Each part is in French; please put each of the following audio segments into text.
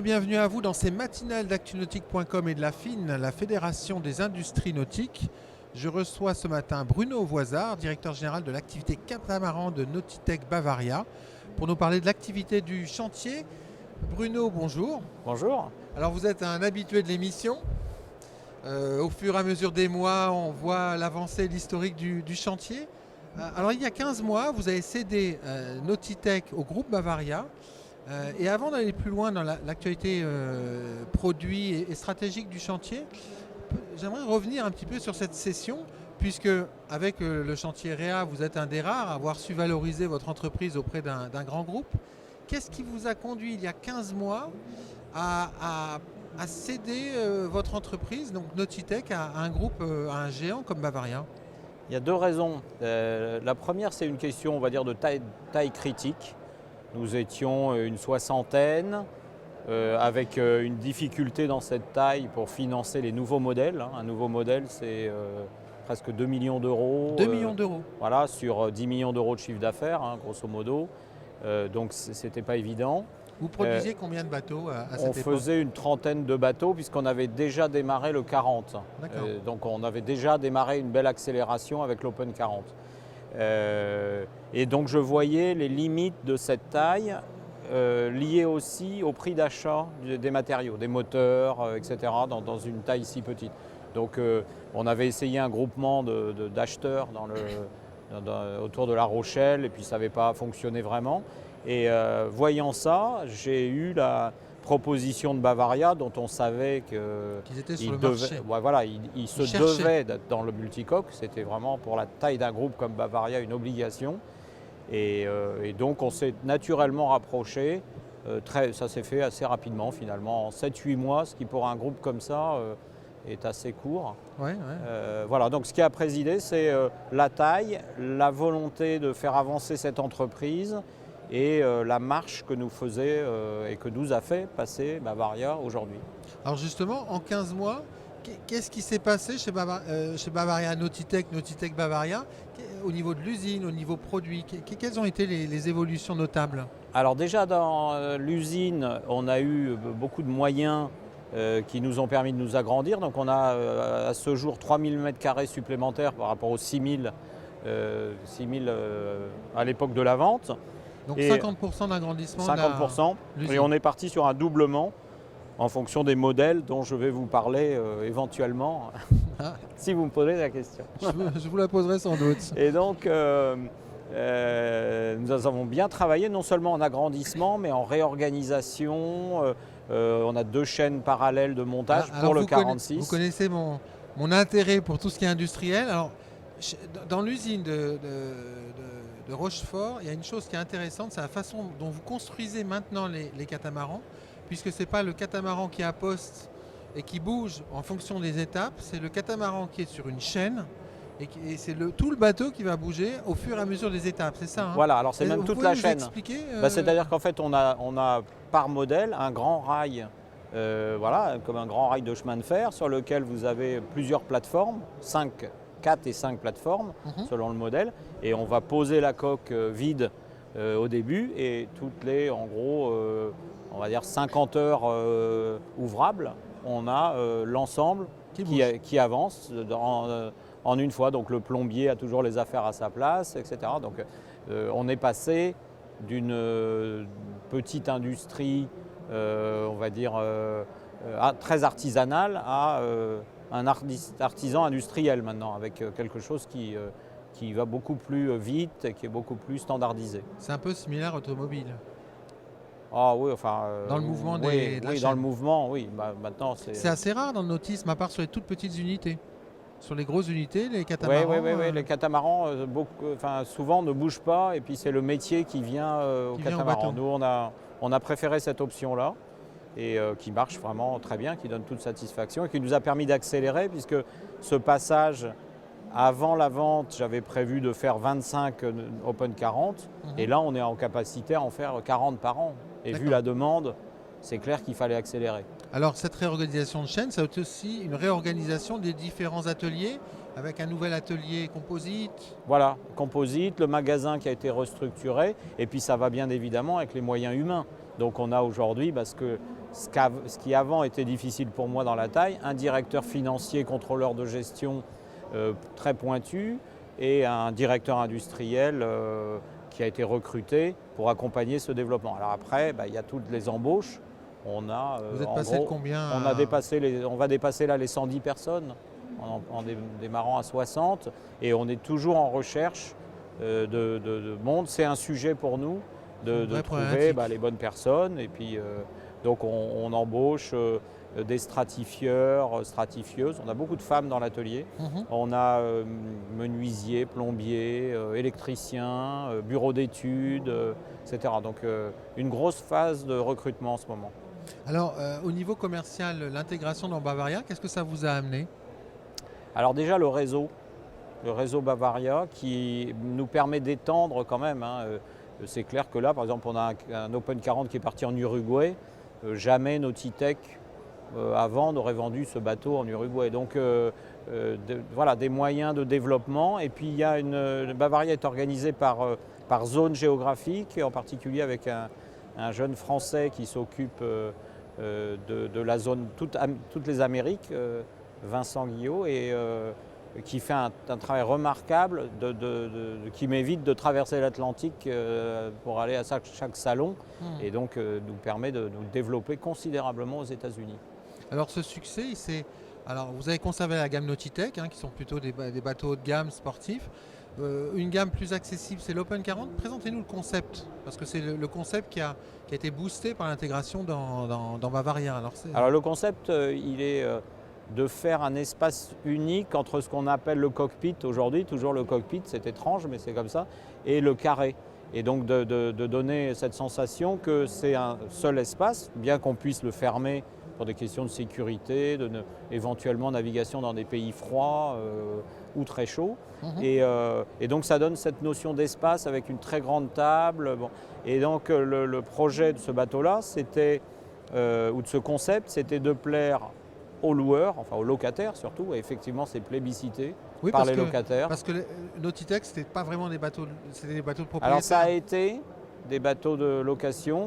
et bienvenue à vous dans ces matinales d'actunautique.com et de la FIN, la Fédération des industries nautiques. Je reçois ce matin Bruno Voisard, directeur général de l'activité catamaran de Nautitech Bavaria, pour nous parler de l'activité du chantier. Bruno, bonjour. Bonjour. Alors vous êtes un habitué de l'émission. Au fur et à mesure des mois, on voit l'avancée, l'historique du chantier. Alors il y a 15 mois, vous avez cédé Nautitech au groupe Bavaria. Et avant d'aller plus loin dans l'actualité produit et stratégique du chantier, j'aimerais revenir un petit peu sur cette session, puisque avec le chantier Réa, vous êtes un des rares à avoir su valoriser votre entreprise auprès d'un grand groupe. Qu'est-ce qui vous a conduit il y a 15 mois à céder votre entreprise, donc Nautitech, à un groupe, à un géant comme Bavaria? Il y a deux raisons. La première, c'est une question, on va dire, de taille critique. Nous étions une soixantaine, avec une difficulté dans cette taille pour financer les nouveaux modèles. Un nouveau modèle, c'est presque 2 millions d'euros. 2 millions d'euros. Voilà, sur 10 millions d'euros de chiffre d'affaires, grosso modo. Donc, ce n'était pas évident. Vous produisiez combien de bateaux à cette époque? On faisait une trentaine de bateaux, puisqu'on avait déjà démarré le 40. Donc, on avait déjà démarré une belle accélération avec l'Open 40. Et donc je voyais les limites de cette taille liées aussi au prix d'achat des matériaux, des moteurs, etc. dans une taille si petite. Donc on avait essayé un groupement d'acheteurs autour de La Rochelle, et puis ça n'avait pas fonctionné vraiment. Et voyant ça, j'ai eu la proposition de Bavaria, dont on savait qu'ils étaient sur le marché. Ouais, voilà, il se devait d'être dans le multicoque. C'était vraiment pour la taille d'un groupe comme Bavaria une obligation. Et donc on s'est naturellement rapproché. Ça s'est fait assez rapidement finalement, en 7-8 mois, ce qui pour un groupe comme ça est assez court. Ouais. Voilà, donc ce qui a présidé, c'est la taille, la volonté de faire avancer cette entreprise, et la marche que nous faisait et que nous a fait passer Bavaria aujourd'hui. Alors justement, en 15 mois, qu'est-ce qui s'est passé chez Bavaria Nautitech, Nautitech Bavaria, au niveau de l'usine, au niveau produit? Quelles ont été les évolutions notables? Alors déjà dans l'usine, on a eu beaucoup de moyens qui nous ont permis de nous agrandir. Donc on a à ce jour 3000 m² supplémentaires par rapport aux 6000 à l'époque de la vente. Donc 50% d'agrandissement. 50%. Et on est parti sur un doublement en fonction des modèles dont je vais vous parler éventuellement, si vous me posez la question. Je vous la poserai sans doute. Et donc, nous avons bien travaillé, non seulement en agrandissement, mais en réorganisation. On a 2 chaînes parallèles de montage pour le 46. Vous connaissez mon intérêt pour tout ce qui est industriel. Alors, dans l'usine de Rochefort, il y a une chose qui est intéressante, c'est la façon dont vous construisez maintenant les catamarans, puisque ce n'est pas le catamaran qui est à poste et qui bouge en fonction des étapes, c'est le catamaran qui est sur une chaîne et c'est tout le bateau qui va bouger au fur et à mesure des étapes, c'est ça, hein? Voilà, alors c'est même toute la chaîne. C'est-à-dire qu'en fait, on a par modèle un grand rail, voilà, comme un grand rail de chemin de fer, sur lequel vous avez plusieurs plateformes, 4 et 5 plateformes selon le modèle, et on va poser la coque vide au début, et toutes les, en gros, on va dire 50 heures ouvrables, on a l'ensemble qui avance en une fois. Donc le plombier a toujours les affaires à sa place, etc. Donc on est passé d'une petite industrie, on va dire, très artisanale à un artisan industriel maintenant, avec quelque chose qui va beaucoup plus vite et qui est beaucoup plus standardisé. C'est un peu similaire automobile. Ah oui, enfin... dans le mouvement de la chaîne. Dans le mouvement, oui. Maintenant, c'est assez rare dans le nautisme, à part sur les toutes petites unités. Sur les grosses unités, les catamarans... Oui, les catamarans, souvent ne bougent pas, et puis c'est le métier qui vient au catamaran. Nous, on a préféré cette option-là, et qui marche vraiment très bien, qui donne toute satisfaction, et qui nous a permis d'accélérer, puisque ce passage, avant la vente, j'avais prévu de faire 25 Open 40, et là, on est en capacité à en faire 40 par an. Et vu la demande, c'est clair qu'il fallait accélérer. Alors cette réorganisation de chaîne, ça va être aussi une réorganisation des différents ateliers, avec un nouvel atelier composite. Voilà, composite, le magasin qui a été restructuré, et puis ça va bien évidemment avec les moyens humains. Donc on a aujourd'hui, parce que ce qui avant était difficile pour moi dans la taille, un directeur financier, contrôleur de gestion très pointu et un directeur industriel qui a été recruté pour accompagner ce développement. Alors après, il y a toutes les embauches. Vous êtes passé de combien on va dépasser là les 110 personnes en démarrant à 60 et on est toujours en recherche de monde. C'est un sujet pour nous de trouver les bonnes personnes et puis donc on embauche des stratifieurs, stratifieuses. On a beaucoup de femmes dans l'atelier. On a menuisiers, plombiers, électriciens, bureaux d'études, etc. Donc une grosse phase de recrutement en ce moment. Alors au niveau commercial, l'intégration dans Bavaria, qu'est-ce que ça vous a amené? Alors déjà le réseau Bavaria qui nous permet d'étendre quand même. C'est clair que là, par exemple, on a un Open 40 qui est parti en Uruguay. Jamais Nautitech avant n'aurait vendu ce bateau en Uruguay. Donc voilà, des moyens de développement. Et puis Bavaria est organisée par zone géographique, en particulier avec un jeune Français qui s'occupe de la zone, toutes les Amériques, Vincent Guillot, et qui fait un travail remarquable qui m'évite de traverser l'Atlantique pour aller à chaque salon et donc nous permet de nous développer considérablement aux États-Unis. Alors ce succès, vous avez conservé la gamme Nautitech, qui sont plutôt des bateaux haut de gamme sportifs. Une gamme plus accessible, c'est l'Open 40. Présentez-nous le concept, parce que c'est le concept qui a été boosté par l'intégration dans Bavaria. Alors le concept, il est de faire un espace unique entre ce qu'on appelle le cockpit aujourd'hui, toujours le cockpit, c'est étrange mais c'est comme ça, et le carré. Et donc de donner cette sensation que c'est un seul espace, bien qu'on puisse le fermer pour des questions de sécurité, éventuellement navigation dans des pays froids ou très chauds. Et donc ça donne cette notion d'espace avec une très grande table. Bon. Et donc le projet de ce bateau-là, ou de ce concept, c'était de plaire aux loueurs, enfin aux locataires surtout, et effectivement c'est plébiscité par les locataires. Parce que Nautitech, c'était pas vraiment des bateaux, c'était des bateaux de propriétaires. Alors ça a été des bateaux de location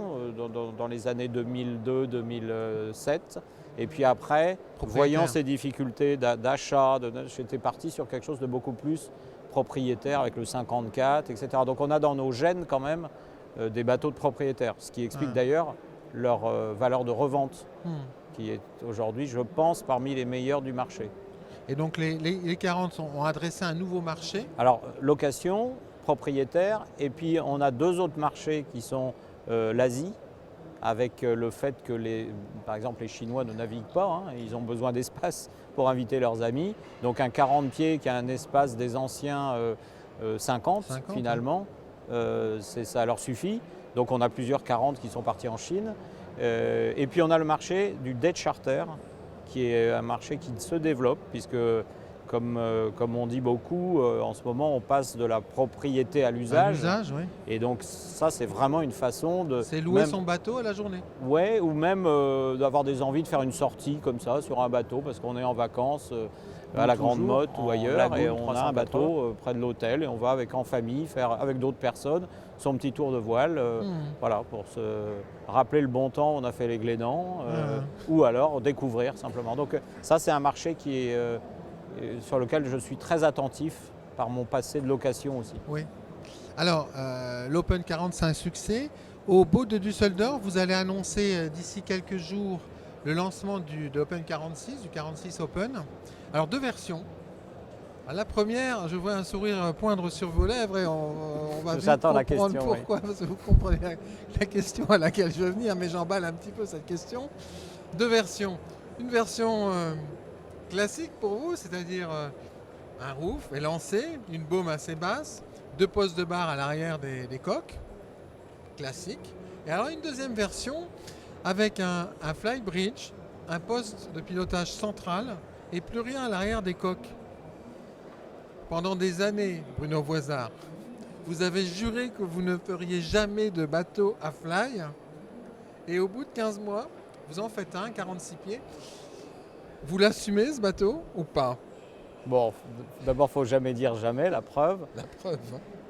dans les années 2002-2007, et puis après, voyant ces difficultés d'achat, j'étais parti sur quelque chose de beaucoup plus propriétaire avec le 54, etc. Donc on a dans nos gènes quand même des bateaux de propriétaires, ce qui explique d'ailleurs leur valeur de revente. Qui est aujourd'hui, je pense, parmi les meilleurs du marché. Et donc les 40 ont adressé un nouveau marché? Alors, location, propriétaire, et puis on a deux autres marchés qui sont l'Asie, avec le fait que par exemple les Chinois ne naviguent pas, ils ont besoin d'espace pour inviter leurs amis. Donc un 40 pieds qui a un espace des anciens 50 finalement, ça leur suffit. Donc on a plusieurs 40 qui sont partis en Chine. Et puis on a le marché du debt charter, qui est un marché qui se développe, puisque comme on dit beaucoup, en ce moment on passe de la propriété à l'usage. Oui. Et donc ça c'est vraiment une façon de... C'est louer son bateau à la journée. Ouais, ou même d'avoir des envies de faire une sortie comme ça sur un bateau, parce qu'on est en vacances à la Grande Motte ou ailleurs, et on a un bateau près de l'hôtel, et on va en famille, faire avec d'autres personnes son petit tour de voile, voilà, pour se rappeler le bon temps, on a fait les Glénans, ou alors découvrir simplement. Donc ça c'est un marché sur lequel je suis très attentif par mon passé de location aussi. Oui. Alors l'Open 40 c'est un succès. Au Boat de Düsseldorf, vous allez annoncer d'ici quelques jours le lancement de l'Open 46, du 46 Open. Alors deux versions. La première, je vois un sourire poindre sur vos lèvres et on va vite comprendre pourquoi, parce que vous comprenez la question à laquelle je veux venir, mais j'emballe un petit peu cette question. Deux versions. Une version classique pour vous, c'est-à-dire un roof élancé, une baume assez basse, deux postes de barre à l'arrière des coques, classique. Et alors une deuxième version avec un flybridge, un poste de pilotage central et plus rien à l'arrière des coques. Pendant des années, Bruno Voisard, vous avez juré que vous ne feriez jamais de bateau à fly. Et au bout de 15 mois, vous en faites un, 46 pieds. Vous l'assumez ce bateau ou pas? Bon, d'abord, il ne faut jamais dire jamais, la preuve. La preuve.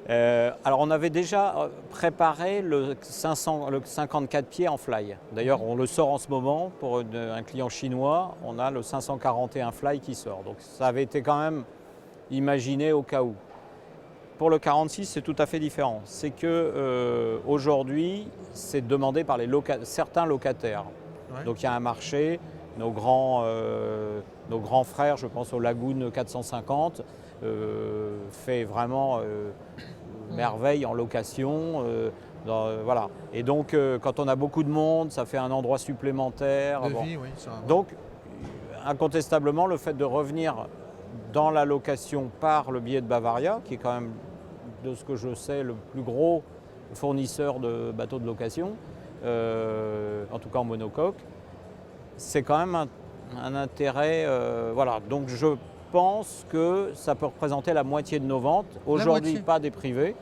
Alors on avait déjà préparé le 54 pieds en fly. D'ailleurs on le sort en ce moment pour un client chinois, on a le 541 fly qui sort. Donc ça avait été quand même imaginé au cas où. Pour le 46 c'est tout à fait différent. C'est que aujourd'hui c'est demandé par certains locataires. Ouais. Donc il y a un marché, nos grands frères, je pense au Lagoon 450, fait vraiment merveille en location. Voilà. Et donc, quand on a beaucoup de monde, ça fait un endroit supplémentaire. De vie, oui, ça, ouais. Donc, incontestablement, le fait de revenir dans la location par le biais de Bavaria, qui est quand même, de ce que je sais, le plus gros fournisseur de bateaux de location, en tout cas en monocoque, c'est quand même un intérêt. Voilà. Donc, je pense que ça peut représenter la moitié de nos ventes. Aujourd'hui, pas des privés,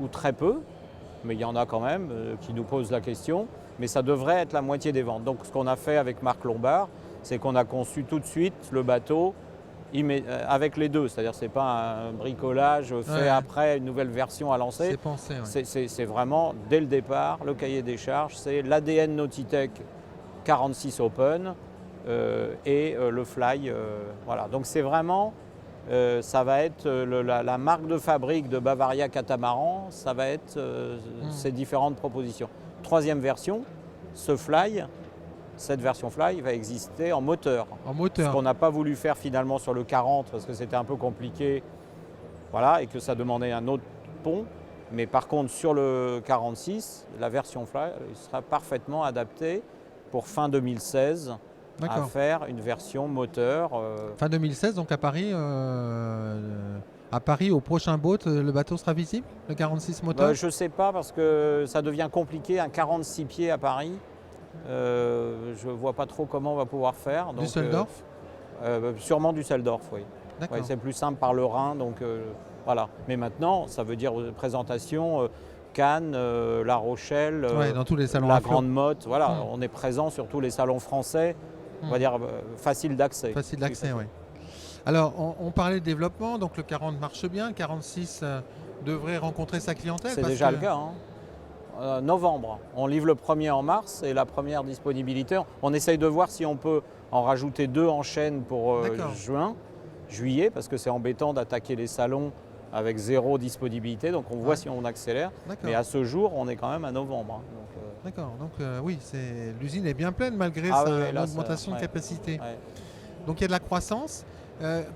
ou très peu, mais il y en a quand même qui nous posent la question. Mais ça devrait être la moitié des ventes. Donc ce qu'on a fait avec Marc Lombard, c'est qu'on a conçu tout de suite le bateau avec les deux. C'est-à-dire que ce n'est pas un bricolage fait après une nouvelle version à lancer. C'est pensé, ouais. C'est vraiment, dès le départ, le cahier des charges, c'est l'ADN Nautitech 46 Open, et le fly. Voilà. Donc c'est vraiment, ça va être la marque de fabrique de Bavaria Catamaran, ça va être ces différentes propositions. Troisième version, cette version fly va exister en moteur. En moteur. Ce qu'on n'a pas voulu faire finalement sur le 40 parce que c'était un peu compliqué, voilà, et que ça demandait un autre pont. Mais par contre sur le 46, la version fly sera parfaitement adaptée pour fin 2016. À faire une version moteur. Fin 2016, donc à Paris, au prochain boat, le bateau sera visible, le 46 moteur Je ne sais pas parce que ça devient compliqué, un 46 pieds à Paris. Je ne vois pas trop comment on va pouvoir faire. Düsseldorf Sûrement Düsseldorf, oui. D'accord. Ouais, c'est plus simple par le Rhin, donc voilà. Mais maintenant, ça veut dire présentation Cannes, La Rochelle, dans tous les salons la Grande Motte. Voilà, on est présent sur tous les salons français. On va dire facile d'accès. Facile d'accès, oui. Alors, on parlait de développement, donc le 40 marche bien, le 46 devrait rencontrer sa clientèle. C'est déjà le cas. Novembre, on livre le premier en mars et la première disponibilité. On essaye de voir si on peut en rajouter 2 en chaîne pour juillet, parce que c'est embêtant d'attaquer les salons avec 0 disponibilité, donc on voit si on accélère. Mais à ce jour, on est quand même à novembre. D'accord, donc oui, l'usine est bien pleine malgré sa augmentation de capacité. Ouais. Donc il y a de la croissance.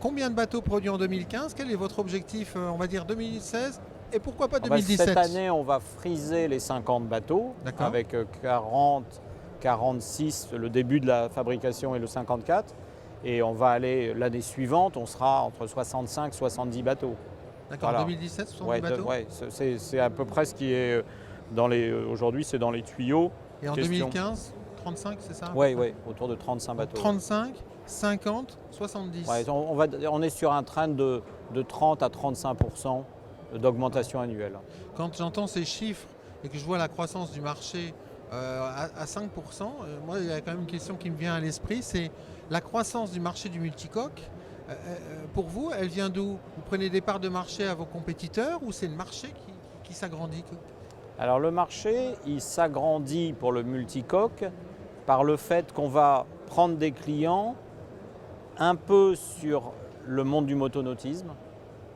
Combien de bateaux produits en 2015 ? Quel est votre objectif, on va dire 2016 ? Et pourquoi pas 2017 ? Cette année, on va friser les 50 bateaux avec 40, 46, le début de la fabrication et le 54. Et on va aller l'année suivante, on sera entre 65 et 70 bateaux. D'accord, voilà. 2017, 70 bateaux ? Oui, c'est à peu près ce qui est aujourd'hui, c'est dans les tuyaux. Et en 2015, 35, c'est ça ? Oui, autour de 35 bateaux. 35, 50, 70. Ouais, on est sur un trend de 30 à 35% d'augmentation annuelle. Quand j'entends ces chiffres et que je vois la croissance du marché à 5%, moi, il y a quand même une question qui me vient à l'esprit, c'est la croissance du marché du multicoque. Pour vous, elle vient d'où ? Vous prenez des parts de marché à vos compétiteurs ou c'est le marché qui s'agrandit ? Alors le marché, il s'agrandit pour le multicoque par le fait qu'on va prendre des clients un peu sur le monde du motonautisme.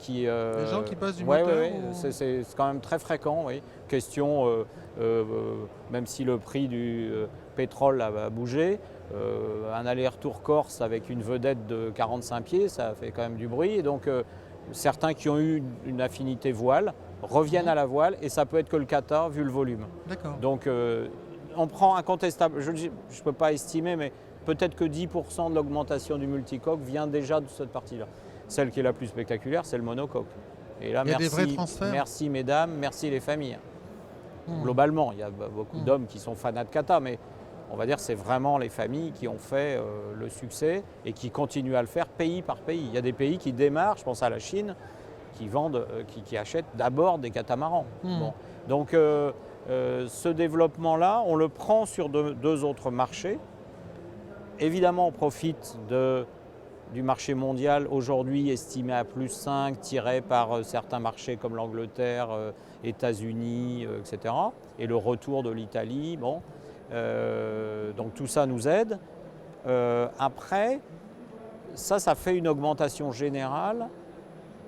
Les gens qui passent du moteur c'est quand même très fréquent, oui. Question, même si le prix du pétrole a bougé, un aller-retour Corse avec une vedette de 45 pieds, ça fait quand même du bruit. Et donc certains qui ont eu une affinité voile reviennent à la voile et ça peut être que le kata vu le volume. D'accord. Donc on prend incontestable, je ne peux pas estimer, mais peut-être que 10% de l'augmentation du multicoque vient déjà de cette partie-là. Celle qui est la plus spectaculaire, c'est le monocoque. Et là, il y a des vrais transferts. Merci mesdames, merci les familles. Globalement, il y a beaucoup d'hommes qui sont fanats de kata, mais on va dire que c'est vraiment les familles qui ont fait le succès et qui continuent à le faire pays par pays. Il y a des pays qui démarrent, je pense à la Chine, qui vendent, qui achètent d'abord des catamarans. Bon. Donc ce développement-là, on le prend sur deux autres marchés. Évidemment, on profite de du marché mondial aujourd'hui estimé à plus 5, tiré par certains marchés comme l'Angleterre, États-Unis, etc. Et le retour de l'Italie. Bon. Donc tout ça nous aide. Après, ça fait une augmentation générale.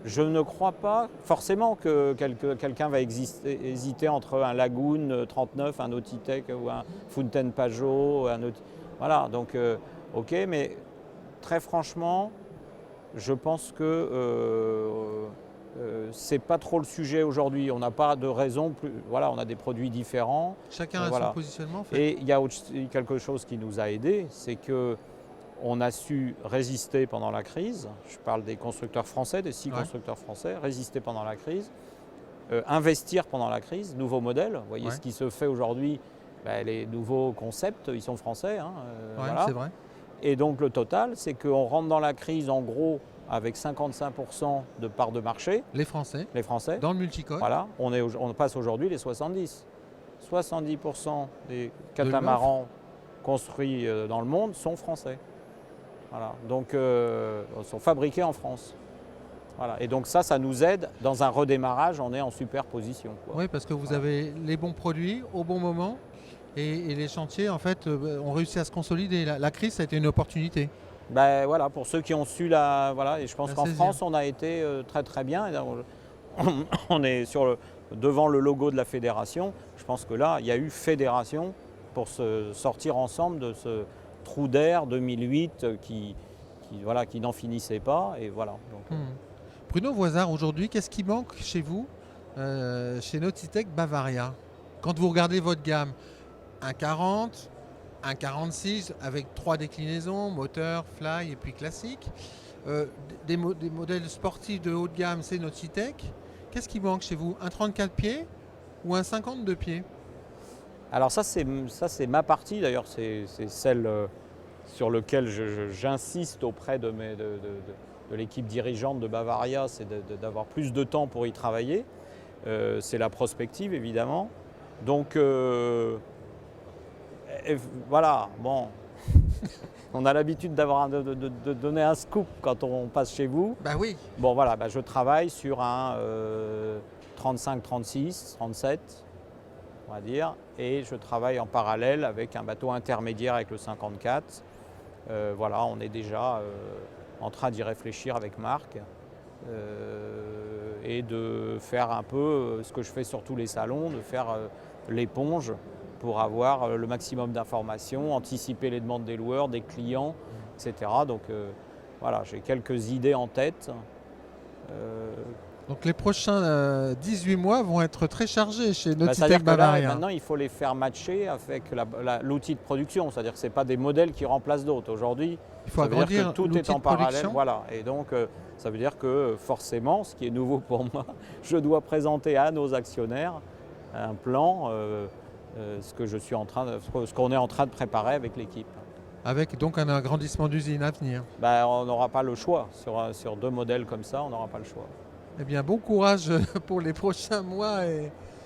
Je ne crois pas forcément que quelqu'un va hésiter entre un Lagoon 39, un Nautitech ou un Fountaine Pajot. Voilà, donc ok, mais très franchement, je pense que c'est pas trop le sujet aujourd'hui. On n'a pas de raison, voilà, on a des produits différents. Chacun a voilà. son positionnement. En fait. Et il y a quelque chose qui nous a aidés, c'est que on a su résister pendant la crise. Je parle des constructeurs français, des 6 constructeurs français, résister pendant la crise, investir pendant la crise, nouveaux modèles. Vous voyez ce qui se fait aujourd'hui, les nouveaux concepts, ils sont français. Voilà. C'est vrai. Et donc le total, c'est qu'on rentre dans la crise en gros avec 55% de part de marché. Les Français. Dans le multicode. Voilà, on passe aujourd'hui les 70. 70% des catamarans construits dans le monde sont français. Voilà. Donc, sont fabriqués en France. Voilà. Et donc ça nous aide. Dans un redémarrage, on est en super position. Oui, parce que vous avez les bons produits au bon moment et les chantiers, en fait, ont réussi à se consolider. La crise, ça a été une opportunité. Voilà, pour ceux qui ont su voilà, et je pense qu'en France, on a été très très bien. Et on est devant le logo de la fédération. Je pense que là, il y a eu fédération pour se sortir ensemble de ce trou d'air 2008 qui n'en finissait pas. Et voilà. Donc, Bruno Voisard, aujourd'hui, qu'est-ce qui manque chez vous, chez Nautitech Bavaria? Quand vous regardez votre gamme, un 40, un 46 avec 3 déclinaisons, moteur, fly et puis classique, des modèles sportifs de haut de gamme, c'est Nautitech. Qu'est-ce qui manque chez vous? Un 34 pieds ou un 52 pieds? Alors ça c'est ma partie, d'ailleurs c'est celle sur laquelle j'insiste auprès de l'équipe dirigeante de Bavaria, c'est d'avoir plus de temps pour y travailler. C'est la prospective évidemment. Donc voilà, bon, on a l'habitude de donner un scoop quand on passe chez vous. Bah oui. Bon voilà, je travaille sur un 35, 36, 37. On va dire, et je travaille en parallèle avec un bateau intermédiaire avec le 54. Voilà, on est déjà en train d'y réfléchir avec Marc et de faire un peu ce que je fais sur tous les salons, de faire l'éponge pour avoir le maximum d'informations, anticiper les demandes des loueurs, des clients, etc. Donc voilà, j'ai quelques idées en tête. Donc les prochains 18 mois vont être très chargés chez Nautitech Bavaria. Maintenant, il faut les faire matcher avec l'outil de production. C'est-à-dire que ce n'est pas des modèles qui remplacent d'autres. Aujourd'hui, il faut agrandir que tout est en parallèle. Voilà. Et donc, ça veut dire que forcément, ce qui est nouveau pour moi, je dois présenter à nos actionnaire un plan, ce qu'on est en train de préparer avec l'équipe. Avec donc un agrandissement d'usine à venir. On n'aura pas le choix. Sur 2 modèles comme ça, on n'aura pas le choix. Eh bien, bon courage pour les prochains mois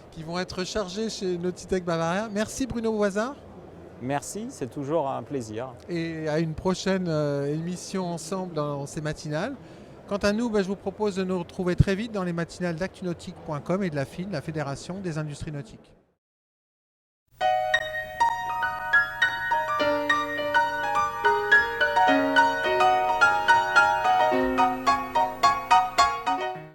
qui vont être chargés chez Nautitech Bavaria. Merci Bruno Voisard. Merci, c'est toujours un plaisir. Et à une prochaine émission ensemble dans ces matinales. Quant à nous, je vous propose de nous retrouver très vite dans les matinales d'actunautique.com et de la FIN, la Fédération des industries nautiques.